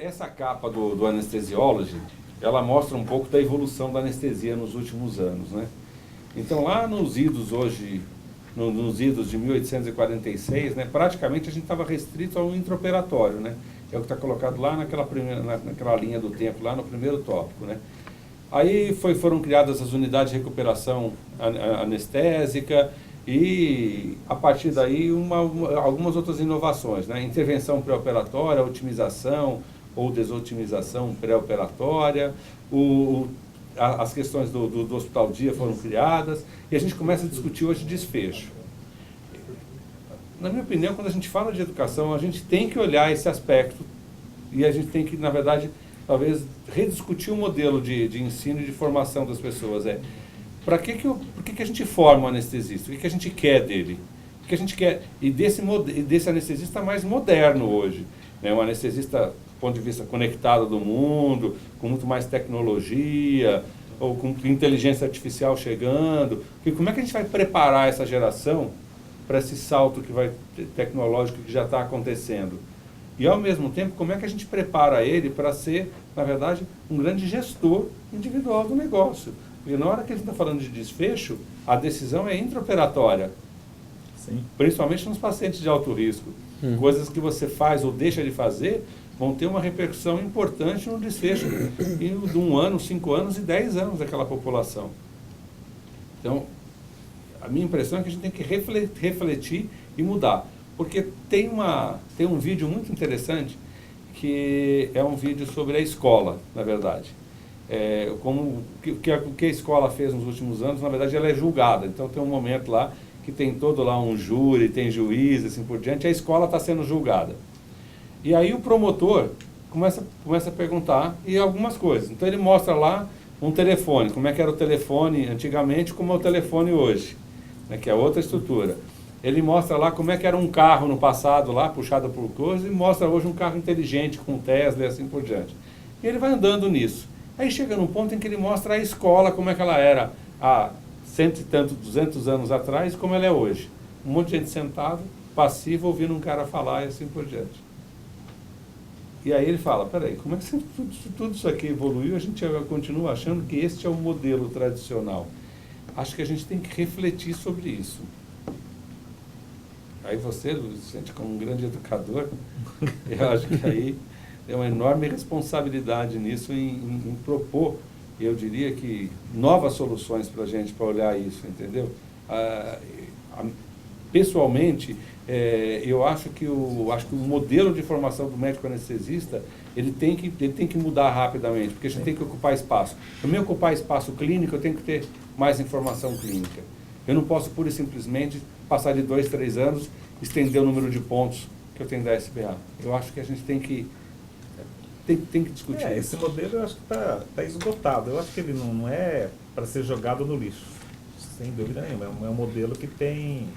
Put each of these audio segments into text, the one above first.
Essa capa do Anesthesiology, ela mostra um pouco da evolução da anestesia nos últimos anos, né? Então, lá nos idos hoje, nos idos de 1846, né, praticamente a gente estava restrito ao intraoperatório, né? É o que está colocado lá naquela linha do tempo, lá no primeiro tópico, né? Aí foram criadas as unidades de recuperação anestésica e, a partir daí, algumas outras inovações, né? Intervenção pré-operatória, otimização ou desotimização pré-operatória, as questões do hospital dia foram criadas e a gente começa a discutir hoje desfecho. Na minha opinião, quando a gente fala de educação, a gente tem que olhar esse aspecto e a gente tem que, na verdade, talvez rediscutir o modelo de ensino e de formação das pessoas. Por que a gente forma o anestesista? O que a gente quer dele? O que a gente quer? E desse anestesista mais moderno hoje, né? Um anestesista, do ponto de vista conectado do mundo, com muito mais tecnologia, ou com inteligência artificial chegando. E como é que a gente vai preparar essa geração para esse salto tecnológico que já está acontecendo? E, ao mesmo tempo, como é que a gente prepara ele para ser, na verdade, um grande gestor individual do negócio? Porque na hora que a gente está falando de desfecho, a decisão é intraoperatória. Sim. Principalmente nos pacientes de alto risco. Coisas que você faz ou deixa de fazer vão ter uma repercussão importante no desfecho de 1 ano, 5 anos e 10 anos daquela população. Então, a minha impressão é que a gente tem que refletir e mudar. Porque tem um vídeo muito interessante, que é um vídeo sobre a escola, na verdade. O que a escola fez nos últimos anos, na verdade, ela é julgada. Então, tem um momento lá que tem todo lá um júri, tem juiz, assim por diante, a escola está sendo julgada. E aí o promotor começa a perguntar e algumas coisas. Então, ele mostra lá um telefone, como é que era o telefone antigamente, como é o telefone hoje, né, que é outra estrutura. Ele mostra lá como é que era um carro no passado, lá, puxado por coisa, e mostra hoje um carro inteligente, com Tesla e assim por diante. E ele vai andando nisso. Aí chega num ponto em que ele mostra a escola, como é que ela era há 100 e tanto, 200 anos atrás, como ela é hoje. Um monte de gente sentada, passiva, ouvindo um cara falar e assim por diante. E aí ele fala, peraí, como é que tudo isso aqui evoluiu, a gente continua achando que este é o modelo tradicional? Acho que a gente tem que refletir sobre isso. Aí você, Luiz, sente como um grande educador, eu acho que aí tem uma enorme responsabilidade nisso em propor, eu diria que, novas soluções para a gente, para olhar isso, entendeu? Pessoalmente, eu acho que o modelo de formação do médico anestesista, ele tem que mudar rapidamente, porque a gente tem que ocupar espaço. Para mim ocupar espaço clínico, eu tenho que ter mais informação clínica. Eu não posso, pura e simplesmente, passar de 2, 3 anos, estender o número de pontos que eu tenho da SBA. Eu acho que a gente tem que discutir isso. Esse modelo eu acho que está esgotado. Eu acho que ele não é para ser jogado no lixo, sem dúvida nenhuma. É um modelo que tem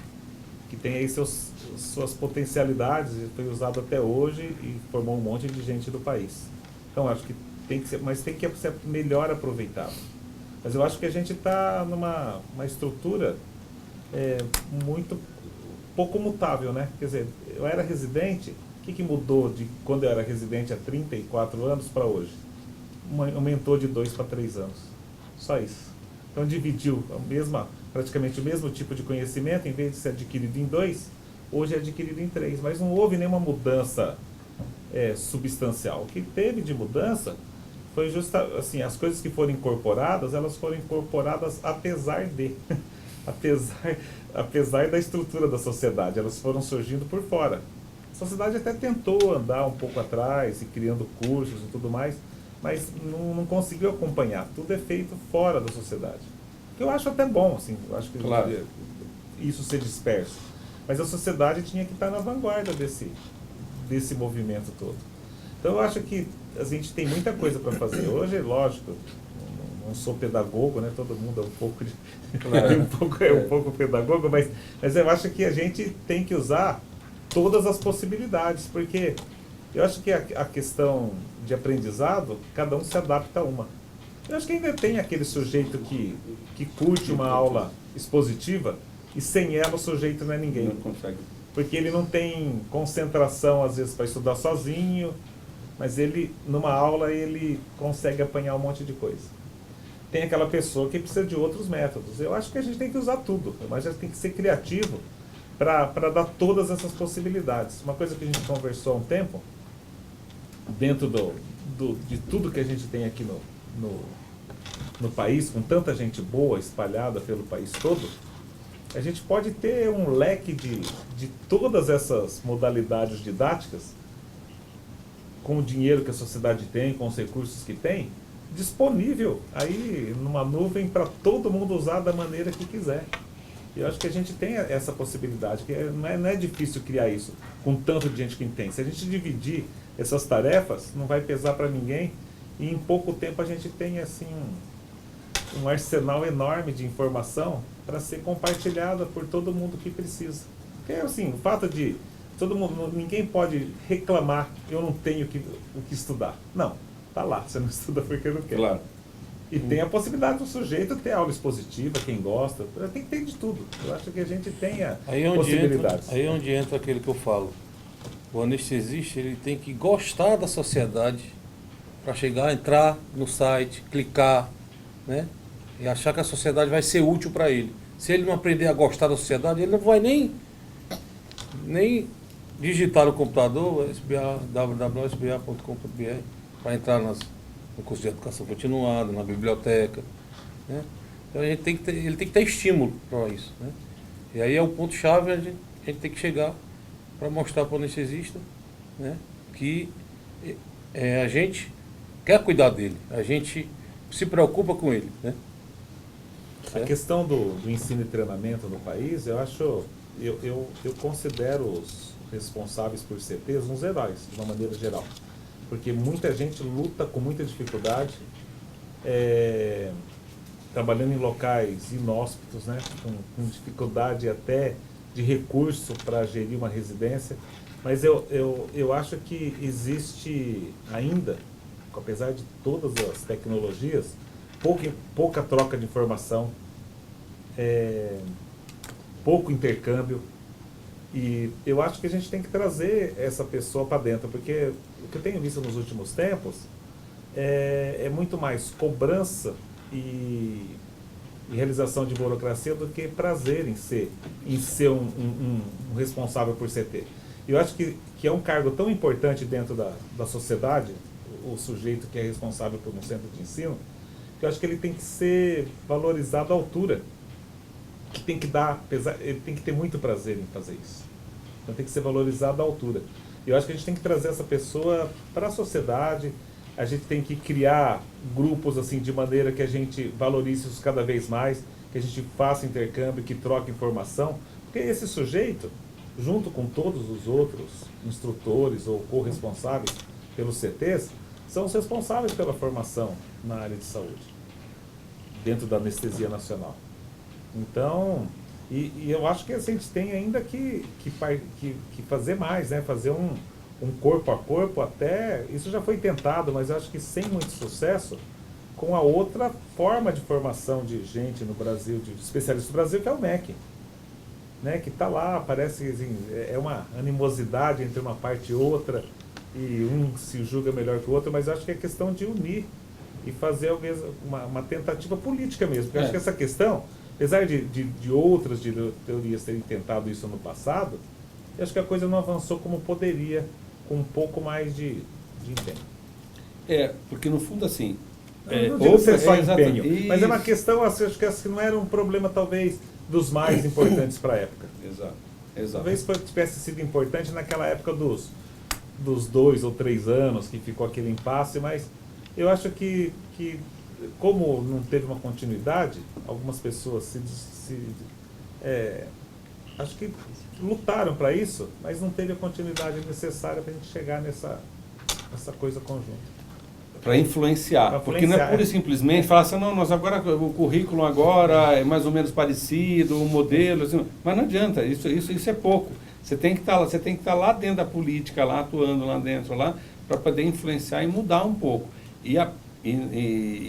aí suas potencialidades, foi usado até hoje e formou um monte de gente do país. Então, acho que tem que ser, mas tem que ser melhor aproveitado. Mas eu acho que a gente está numa estrutura muito pouco mutável, né? Quer dizer, eu era residente, o que mudou de quando eu era residente há 34 anos para hoje? Aumentou de 2 para 3 anos. Só isso. Então dividiu praticamente o mesmo tipo de conhecimento, em vez de ser adquirido em 2, hoje é adquirido em 3. Mas não houve nenhuma mudança substancial. O que teve de mudança foi assim, as coisas que foram incorporadas, elas foram incorporadas apesar de, apesar da estrutura da sociedade, elas foram surgindo por fora. A sociedade até tentou andar um pouco atrás, e criando cursos e tudo mais, mas não conseguiu acompanhar. Tudo é feito fora da sociedade. Que eu acho até bom, assim, eu acho que claro, isso ser disperso. Mas a sociedade tinha que estar na vanguarda desse movimento todo. Então eu acho que a gente tem muita coisa para fazer. Hoje, lógico, não sou pedagogo, né? Todo mundo é um pouco um pouco pedagogo, mas eu acho que a gente tem que usar todas as possibilidades, porque eu acho que a questão de aprendizado, cada um se adapta a uma. Eu acho que ainda tem aquele sujeito que curte uma aula expositiva e sem ela o sujeito não é ninguém. Não consegue. Porque ele não tem concentração, às vezes, para estudar sozinho, mas ele, numa aula, ele consegue apanhar um monte de coisa. Tem aquela pessoa que precisa de outros métodos. Eu acho que a gente tem que usar tudo, mas a gente tem que ser criativo para dar todas essas possibilidades. Uma coisa que a gente conversou há um tempo, dentro de tudo que a gente tem aqui no país, com tanta gente boa espalhada pelo país todo, a gente pode ter um leque de todas essas modalidades didáticas, com o dinheiro que a sociedade tem, com os recursos que tem, disponível aí numa nuvem para todo mundo usar da maneira que quiser. E eu acho que a gente tem essa possibilidade, que não é difícil criar isso com tanto de gente que tem. Se a gente dividir essas tarefas, não vai pesar para ninguém, e em pouco tempo a gente tem assim um arsenal enorme de informação para ser compartilhada por todo mundo que precisa. Porque assim, o fato de todo mundo, ninguém pode reclamar que eu não tenho o que estudar. Não, tá lá, você não estuda porque não quer. Claro. E tem a possibilidade do sujeito ter aula expositiva, quem gosta, tem que ter de tudo. Eu acho que a gente tem possibilidades. Aí é onde entra aquele que eu falo. O anestesista, ele tem que gostar da sociedade para chegar, entrar no site, clicar, né? E achar que a sociedade vai ser útil para ele. Se ele não aprender a gostar da sociedade, ele não vai nem digitar no computador www.sba.com.br para entrar no curso de educação continuada, na biblioteca, né? Então a gente ele tem que ter estímulo para isso, né? E aí é o ponto-chave, a gente tem que chegar para mostrar para o anestesista, né, que a gente quer cuidar dele, a gente se preocupa com ele, né? A questão do ensino e treinamento no país, eu acho, eu considero os responsáveis por CTs uns heróis, de uma maneira geral. Porque muita gente luta com muita dificuldade, trabalhando em locais inóspitos, né, com dificuldade até de recurso para gerir uma residência. Mas eu acho que existe ainda, apesar de todas as tecnologias, pouca troca de informação, pouco intercâmbio. E eu acho que a gente tem que trazer essa pessoa para dentro, porque o que eu tenho visto nos últimos tempos é muito mais cobrança e realização de burocracia do que prazer em ser um responsável por CT. Eu acho que é um cargo tão importante dentro da sociedade, o sujeito que é responsável por um centro de ensino, que eu acho que ele tem que ser valorizado à altura, que tem que ele tem que ter muito prazer em fazer isso. Então tem que ser valorizado à altura. Eu acho que a gente tem que trazer essa pessoa para a sociedade, a gente tem que criar grupos assim de maneira que a gente valorize isso cada vez mais, que a gente faça intercâmbio, que troque informação, porque esse sujeito, junto com todos os outros instrutores ou corresponsáveis pelos CTs, são os responsáveis pela formação na área de saúde, dentro da anestesia nacional. Então, e eu acho que a gente tem ainda que fazer mais, né? Fazer um corpo a corpo, até, isso já foi tentado, mas eu acho que sem muito sucesso, com a outra forma de formação de gente no Brasil, de especialistas do Brasil, que é o MEC. Né, que está lá, parece assim, é uma animosidade entre uma parte e outra, e um se julga melhor que o outro, mas acho que é questão de unir e fazer uma tentativa política mesmo. Porque acho que essa questão, apesar de outras teorias terem tentado isso no passado, eu acho que a coisa não avançou como poderia, com um pouco mais de empenho. Porque no fundo assim... não digo ser só empenho, mas é uma questão, assim, acho que assim, não era um problema talvez dos mais importantes para a época. Exato. Talvez tivesse sido importante naquela época dos 2 ou 3 anos que ficou aquele impasse, mas eu acho que como não teve uma continuidade, algumas pessoas acho que lutaram para isso, mas não teve a continuidade necessária para a gente chegar nessa coisa conjunta. Para influenciar, porque não é pura e simplesmente falar assim, não, nós agora, o currículo agora é mais ou menos parecido, o modelo, assim, mas não adianta, isso é pouco. Você tem que estar lá dentro da política, lá atuando lá dentro, lá, para poder influenciar e mudar um pouco. E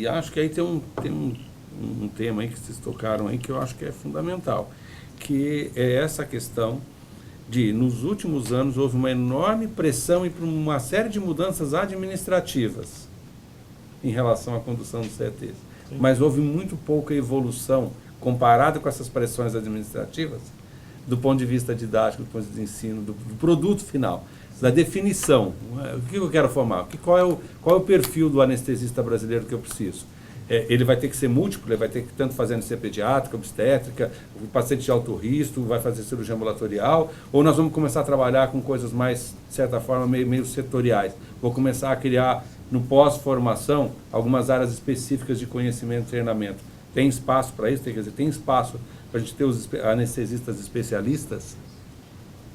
acho que aí tem um tema aí que vocês tocaram aí que eu acho que é fundamental, que é essa questão nos últimos anos, houve uma enorme pressão e uma série de mudanças administrativas em relação à condução dos CETs. Sim. Mas houve muito pouca evolução comparada com essas pressões administrativas do ponto de vista didático, do ponto de vista de ensino, do produto final, da definição. O que eu quero formar? Qual é o perfil do anestesista brasileiro que eu preciso? Ele vai ter que ser múltiplo, ele vai ter que tanto fazer anestesia pediátrica, obstétrica, o paciente de alto risco, vai fazer cirurgia ambulatorial, ou nós vamos começar a trabalhar com coisas mais, de certa forma, meio setoriais. Vou começar a criar, no pós-formação, algumas áreas específicas de conhecimento e treinamento. Tem espaço para isso? Quer dizer, tem espaço para a gente ter os anestesistas especialistas?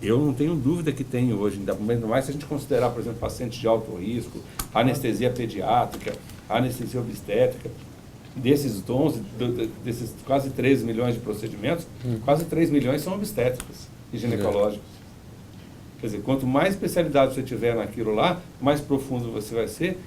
Eu não tenho dúvida que tem hoje, ainda mais se a gente considerar, por exemplo, pacientes de alto risco, anestesia pediátrica, anestesia obstétrica. Desses desses quase 13 milhões de procedimentos, quase 3 milhões são obstétricos e ginecológicos. Quer dizer, quanto mais especialidade você tiver naquilo lá, mais profundo você vai ser,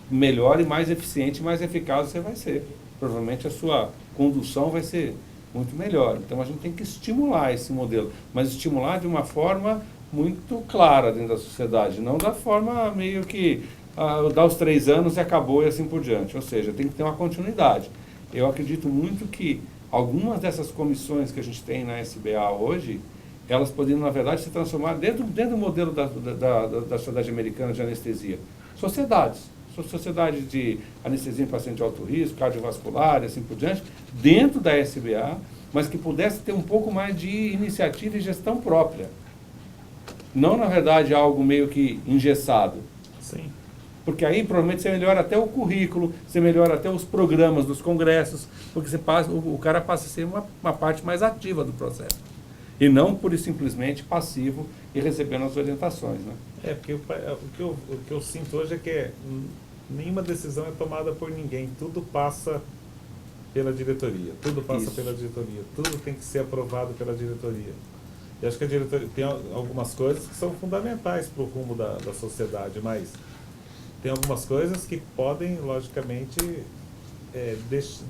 melhor e mais eficiente e mais eficaz você vai ser. Provavelmente a sua condução vai ser muito melhor. Então a gente tem que estimular esse modelo, mas estimular de uma forma muito clara dentro da sociedade, não da forma meio que dá os 3 anos e acabou e assim por diante. Ou seja, tem que ter uma continuidade. Eu acredito muito que algumas dessas comissões que a gente tem na SBA hoje, elas poderiam, na verdade, se transformar dentro do modelo da Sociedade Americana de Anestesia. Sociedade de anestesia em paciente de alto risco, cardiovascular e assim por diante, dentro da SBA, mas que pudesse ter um pouco mais de iniciativa e gestão própria. Não, na verdade, algo meio que engessado. Sim. Porque aí provavelmente você melhora até o currículo, você melhora até os programas dos congressos, porque o cara passa a ser uma parte mais ativa do processo. E não pura e simplesmente passivo e recebendo as orientações, né? Porque o que eu sinto hoje é que nenhuma decisão é tomada por ninguém, tudo passa pela diretoria, tudo tem que ser aprovado pela diretoria. E acho que a diretoria tem algumas coisas que são fundamentais para o rumo da sociedade, mas tem algumas coisas que podem, logicamente,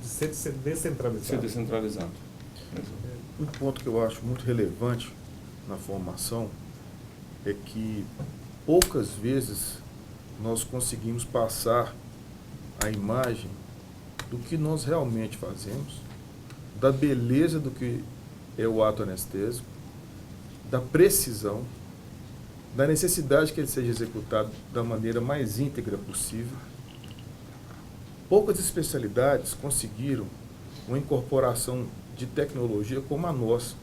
ser descentralizadas. Ser descentralizado. Um ponto que eu acho muito relevante na formação é que poucas vezes nós conseguimos passar a imagem do que nós realmente fazemos, da beleza do que é o ato anestésico, da precisão, da necessidade que ele seja executado da maneira mais íntegra possível. Poucas especialidades conseguiram uma incorporação de tecnologia como a nossa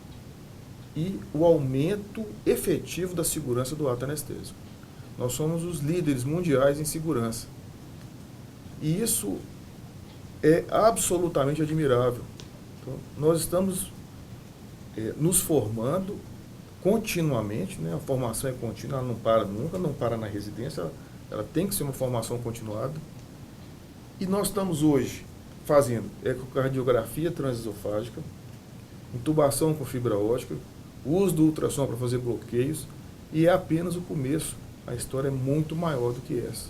e o aumento efetivo da segurança do ato anestésico. Nós somos os líderes mundiais em segurança. E isso é absolutamente admirável. Então, nós estamos nos formando continuamente, né? A formação é contínua, ela não para nunca, não para na residência, ela tem que ser uma formação continuada. E nós estamos hoje fazendo ecocardiografia transesofágica, intubação com fibra óptica, uso do ultrassom para fazer bloqueios, e é apenas o começo. A história é muito maior do que essa.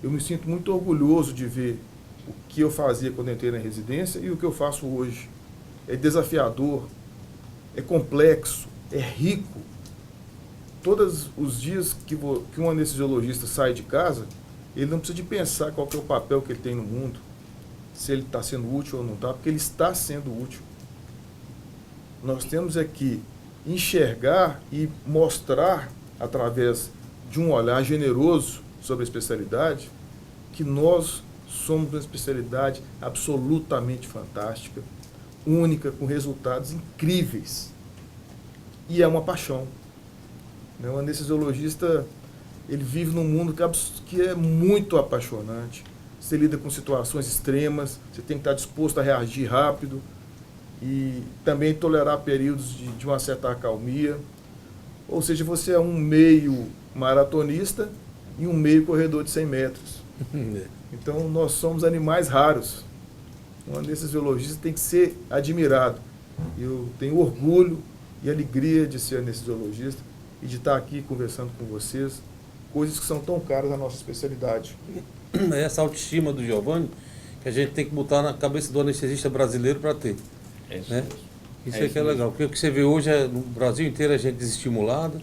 Eu me sinto muito orgulhoso de ver o que eu fazia quando entrei na residência e o que eu faço hoje. É desafiador, é complexo, é rico. Todos os dias que um anestesiologista sai de casa, ele não precisa de pensar qual que é o papel que ele tem no mundo, se ele está sendo útil ou não está, porque ele está sendo útil. Nós temos aqui enxergar e mostrar, através de um olhar generoso sobre a especialidade, que nós somos uma especialidade absolutamente fantástica, única, com resultados incríveis. E é uma paixão. O anestesiologista, ele vive num mundo que é muito apaixonante. Você lida com situações extremas, você tem que estar disposto a reagir rápido e também tolerar períodos de uma certa acalmia. Ou seja, você é um meio maratonista e um meio corredor de 100 metros. Então, nós somos animais raros. Um anestesiologista tem que ser admirado. Eu tenho orgulho e alegria de ser anestesiologista e de estar aqui conversando com vocês, coisas que são tão caras à nossa especialidade. Essa autoestima do Giovanni que a gente tem que botar na cabeça do anestesista brasileiro para ter. É isso né? mesmo. Isso É é isso que é mesmo. legal, porque o que você vê hoje é no Brasil inteiro a gente desestimulada,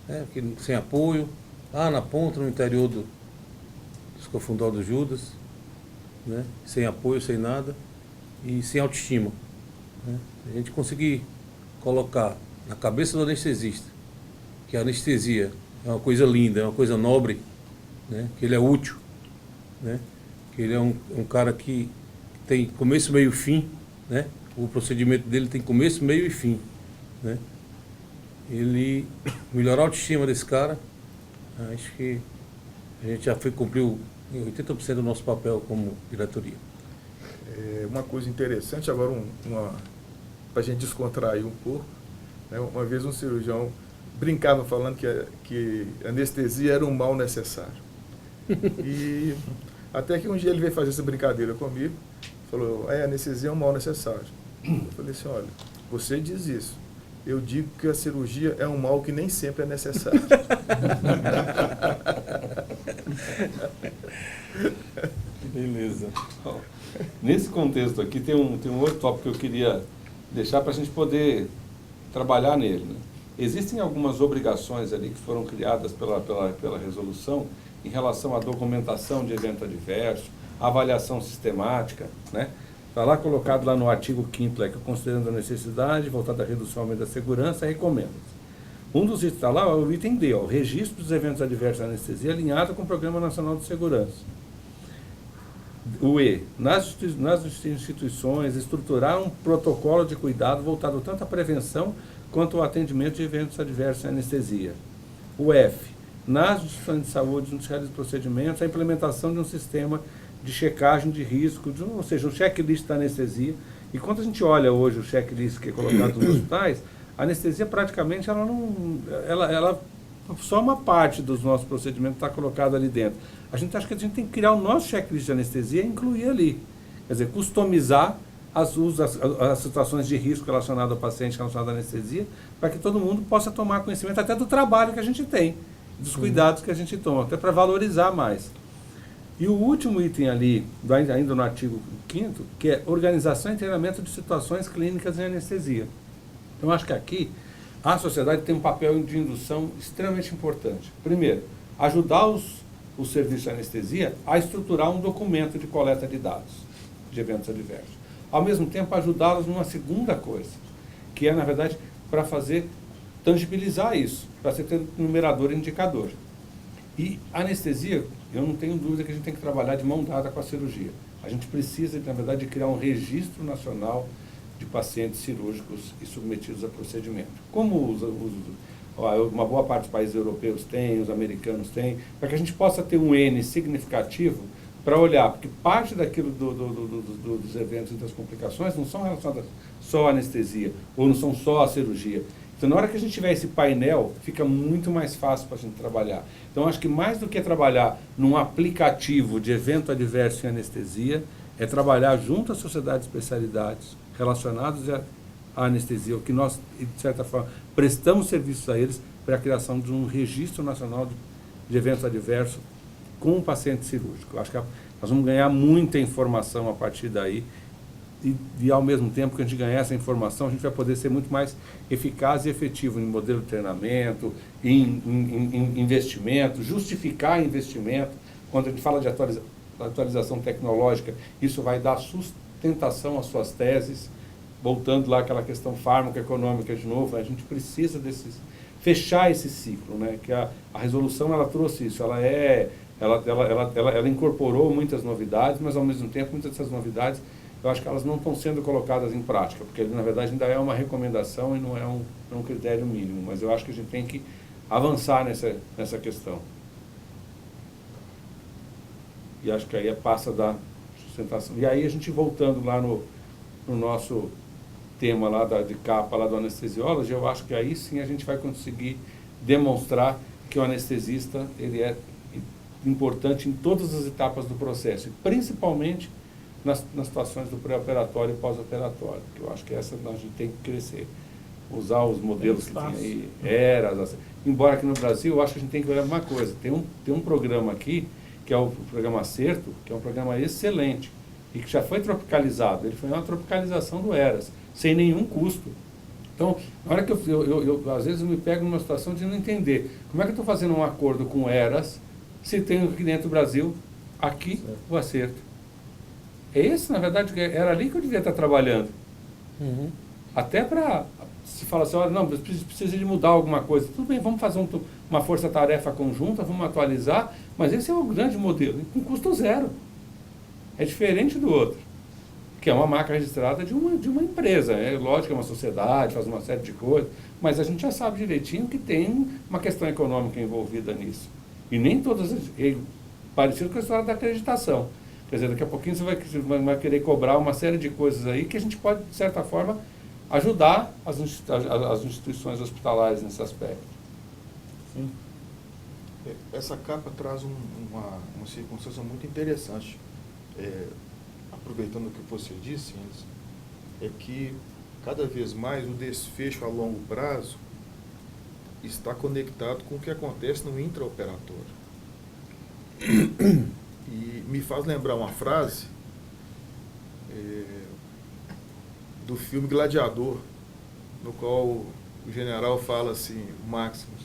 né, sem apoio, lá na ponta, no interior dos Cafundó do Judas, né, sem apoio, sem nada, e sem autoestima. Né. A gente conseguir colocar na cabeça do anestesista que a anestesia é uma coisa linda, é uma coisa nobre, né, que ele é útil, né, que ele é um cara que tem começo, meio e fim, né, o procedimento dele tem começo, meio e fim, né. Ele melhorar a autoestima desse cara, acho que a gente já cumpriu 80% do nosso papel como diretoria. Uma coisa interessante, agora para a gente descontrair um pouco, né? Uma vez um cirurgião brincava falando que anestesia era um mal necessário. E até que um dia ele veio fazer essa brincadeira comigo, falou, anestesia é um mal necessário. Eu falei assim, olha, você diz isso, eu digo que a cirurgia é um mal que nem sempre é necessário. Beleza. Bom, nesse contexto aqui tem um outro tópico que eu queria deixar para a gente poder trabalhar nele, né? Existem algumas obrigações ali que foram criadas pela resolução em relação à documentação de evento adverso, avaliação sistemática, né? Está lá colocado lá no artigo 5º, que considerando a necessidade, voltada à redução e aumento da segurança, recomenda-se. Um dos itens está lá, é o item D, o registro dos eventos adversos à anestesia alinhado com o Programa Nacional de Segurança. O E, nas instituições, estruturar um protocolo de cuidado voltado tanto à prevenção quanto ao atendimento de eventos adversos à anestesia. O F, nas instituições de saúde, nos reais procedimentos, a implementação de um sistema de checagem de risco, ou seja, um checklist da anestesia. E quando a gente olha hoje o checklist que é colocado nos hospitais, a anestesia praticamente ela só uma parte dos nossos procedimentos está colocada ali dentro. A gente acha que a gente tem que criar o nosso checklist de anestesia e incluir ali. Quer dizer, customizar as situações de risco relacionadas ao paciente, relacionadas à anestesia, para que todo mundo possa tomar conhecimento até do trabalho que a gente tem, dos cuidados que a gente toma, até para valorizar mais. E o último item ali, ainda no artigo 5º, que é organização e treinamento de situações clínicas em anestesia. Então, acho que aqui a sociedade tem um papel de indução extremamente importante. Primeiro, ajudar os serviços de anestesia a estruturar um documento de coleta de dados de eventos adversos. Ao mesmo tempo, ajudá-los numa segunda coisa, que é, na verdade, para fazer tangibilizar isso, para você ter um numerador e indicador. E a anestesia, eu não tenho dúvida que a gente tem que trabalhar de mão dada com a cirurgia. A gente precisa, na verdade, de criar um registro nacional de pacientes cirúrgicos e submetidos a procedimento. Como uma boa parte dos países europeus tem, os americanos têm, para que a gente possa ter um N significativo para olhar, porque parte daquilo dos eventos e das complicações não são relacionadas só à anestesia, ou não são só à cirurgia. Então, na hora que a gente tiver esse painel, fica muito mais fácil para a gente trabalhar. Então, acho que mais do que trabalhar num aplicativo de evento adverso em anestesia, é trabalhar junto à sociedade de especialidades relacionadas à anestesia, o que nós, de certa forma, prestamos serviços a eles para a criação de um registro nacional de eventos adversos com o paciente cirúrgico. Acho que nós vamos ganhar muita informação a partir daí e ao mesmo tempo que a gente ganhar essa informação, a gente vai poder ser muito mais eficaz e efetivo em modelo de treinamento, em investimento, justificar investimento. Quando a gente fala de atualização tecnológica, isso vai dar sustentação às suas teses. Voltando lá àquela questão fármaco-econômica de novo, a gente precisa fechar esse ciclo, né? Que a resolução ela trouxe isso, ela incorporou muitas novidades, mas ao mesmo tempo muitas dessas novidades eu acho que elas não estão sendo colocadas em prática, porque na verdade ainda é uma recomendação e não é um critério mínimo, mas eu acho que a gente tem que avançar nessa questão. E acho que aí passa da sustentação. E aí a gente voltando lá no nosso tema lá de capa lá do anestesiólogo, eu acho que aí sim a gente vai conseguir demonstrar que o anestesista ele é importante em todas as etapas do processo, e principalmente nas situações do pré-operatório e pós-operatório, que eu acho que essa a gente tem que crescer. Usar os modelos que tem aí, ERAS. Embora aqui no Brasil, eu acho que a gente tem que olhar uma coisa. Tem um programa aqui, que é o programa Acerto, que é um programa excelente, e que já foi tropicalizado. Ele foi uma tropicalização do ERAS, sem nenhum custo. Então, na hora que às vezes eu me pego numa situação de não entender como é que eu estou fazendo um acordo com o Eras se tem aqui dentro do Brasil, aqui, o acerto. É esse, na verdade, era ali que eu devia estar trabalhando. Uhum. Até para se falar assim, olha, não, precisa de mudar alguma coisa. Tudo bem, vamos fazer uma força-tarefa conjunta, vamos atualizar, mas esse é o grande modelo, com custo zero. É diferente do outro, que é uma marca registrada de uma empresa. É lógico que é uma sociedade, faz uma série de coisas, mas a gente já sabe direitinho que tem uma questão econômica envolvida nisso. E nem todas, parecido com a história da acreditação. Quer dizer, daqui a pouquinho você vai querer cobrar uma série de coisas aí que a gente pode, de certa forma, ajudar as instituições hospitalares nesse aspecto. Sim. Essa capa traz uma circunstância muito interessante. Aproveitando o que você disse, é que cada vez mais o desfecho a longo prazo está conectado com o que acontece no intraoperatório. E me faz lembrar uma frase do filme Gladiador, no qual o general fala assim, Maximus,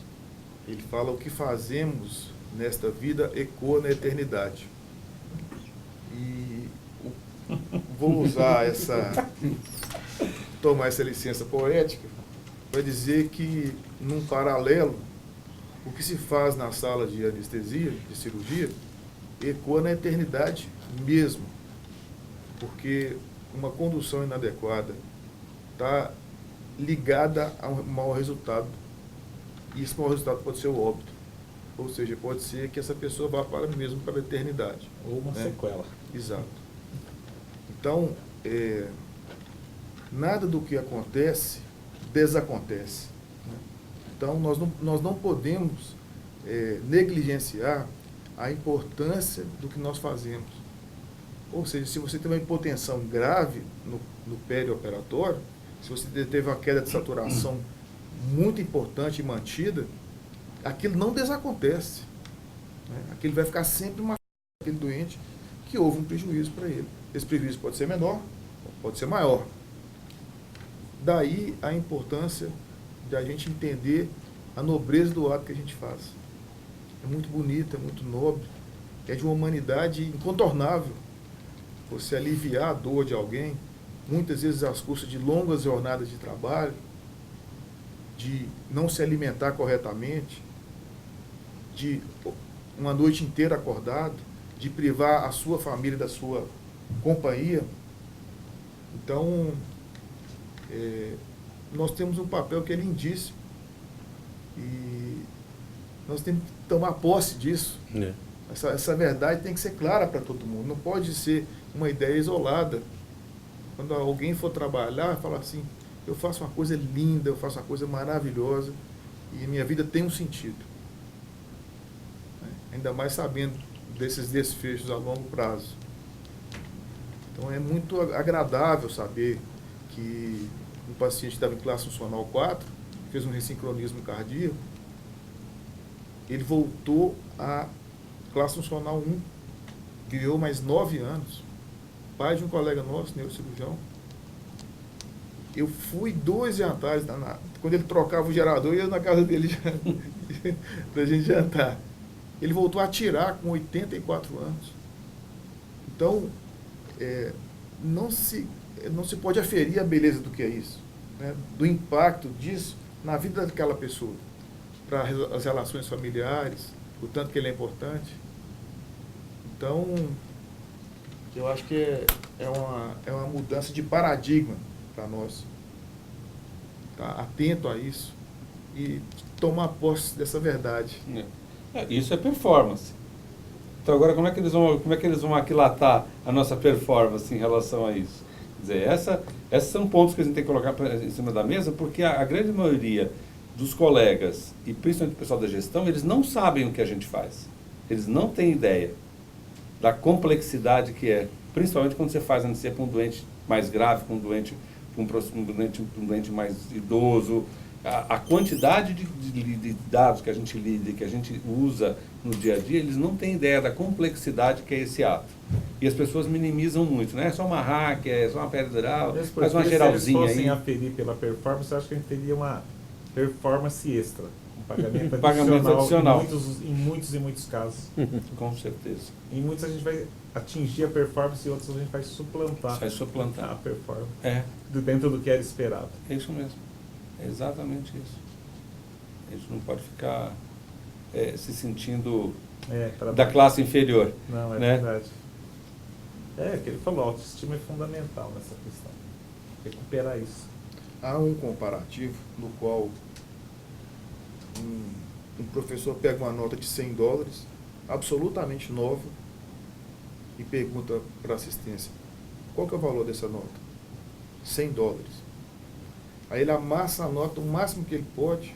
ele fala: o que fazemos nesta vida ecoa na eternidade. E vou usar tomar essa licença poética para dizer que, num paralelo, o que se faz na sala de anestesia, de cirurgia, ecoa na eternidade mesmo, porque uma condução inadequada está ligada a um mau resultado, e esse mau resultado pode ser o óbito, ou seja, pode ser que essa pessoa vá mesmo para a eternidade. Ou uma sequela. Exato. Então, nada do que acontece desacontece, né? Então, nós não podemos negligenciar a importância do que nós fazemos. Ou seja, se você tem uma hipotensão grave no perioperatório, se você teve uma queda de saturação muito importante e mantida, aquilo não desacontece, né? Aquilo vai ficar sempre uma aquele doente que houve um prejuízo para ele. Esse prejuízo pode ser menor, pode ser maior. Daí a importância de a gente entender a nobreza do ato que a gente faz. É muito bonito, é muito nobre, é de uma humanidade incontornável. Você aliviar a dor de alguém, muitas vezes às custas de longas jornadas de trabalho, de não se alimentar corretamente, de uma noite inteira acordado, de privar a sua família da sua companhia. Então, nós temos um papel que é lindíssimo. E nós temos que tomar posse disso. Essa verdade tem que ser clara para todo mundo. Não pode ser uma ideia isolada. Quando alguém for trabalhar, falar assim, eu faço uma coisa linda, eu faço uma coisa maravilhosa e minha vida tem um sentido. Ainda mais sabendo desses desfechos a longo prazo. Então é muito agradável saber que um paciente estava em classe funcional 4, fez um ressincronismo cardíaco, ele voltou à classe funcional 1, ganhou mais 9 anos, pai de um colega nosso, neurocirurgião. Eu fui 2 jantares, quando ele trocava o gerador, eu ia na casa dele para a gente jantar. Ele voltou a atirar com 84 anos. Então, não se pode aferir a beleza do que é isso, né? Do impacto disso na vida daquela pessoa, para as relações familiares, o tanto que ele é importante. Então, eu acho que é uma mudança de paradigma para nós. Estar atento a isso e tomar posse dessa verdade. Isso é performance. Então agora como é que eles vão aquilatar a nossa performance em relação a isso? Quer dizer, esses são pontos que a gente tem que colocar em cima da mesa, porque a grande maioria dos colegas, e principalmente o pessoal da gestão, eles não sabem o que a gente faz. Eles não têm ideia da complexidade que é, principalmente quando você faz anestesia para um doente mais grave, para um doente mais idoso, a quantidade de dados que a gente lida, que a gente usa no dia a dia, eles não têm ideia da complexidade que é esse ato. E as pessoas minimizam muito, né? É só uma hack, é só uma pedra, Mesmo faz uma porque geralzinha se eles fossem aí. aferir pela performance, eu acho que a gente teria uma performance extra, um pagamento Pagamento adicional, adicional. em muitos casos. Com certeza. Em muitos a gente vai atingir a performance e outros a gente vai suplantar Vai suplantar. a performance É, dentro do que era esperado. é isso mesmo. É exatamente isso. A gente não pode ficar se sentindo da classe inferior. Não, é né? verdade. É, que ele falou, a autoestima é fundamental nessa questão. Recuperar isso. Há um comparativo no qual um professor pega uma nota de $100, absolutamente nova, e pergunta para a assistência, qual que é o valor dessa nota? $100. Aí ele amassa a nota o máximo que ele pode,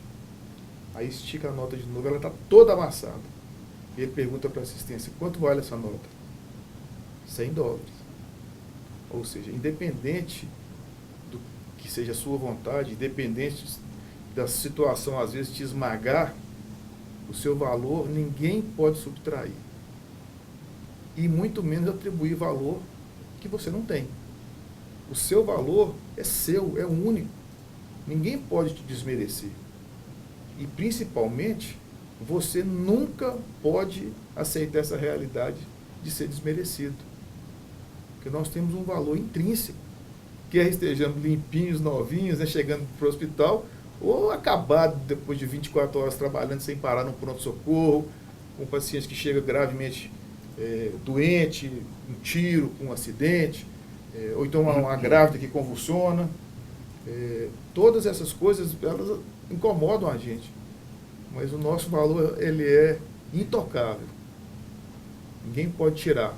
aí estica a nota de novo, ela está toda amassada. E ele pergunta para a assistência, quanto vale essa nota? $100. Ou seja, independente do que seja a sua vontade, independente da situação, às vezes, te esmagar, o seu valor ninguém pode subtrair. E muito menos atribuir valor que você não tem. O seu valor é seu, é único. Ninguém pode te desmerecer. E, principalmente, você nunca pode aceitar essa realidade de ser desmerecido. Porque nós temos um valor intrínseco. Quer estejamos limpinhos, novinhos, né, chegando para o hospital, ou acabado depois de 24 horas trabalhando sem parar no pronto-socorro, com paciente que chega gravemente doente, um tiro, com um acidente, ou então uma grávida que convulsiona. Todas essas coisas, elas incomodam a gente. Mas o nosso valor, ele é intocável. Ninguém pode tirar.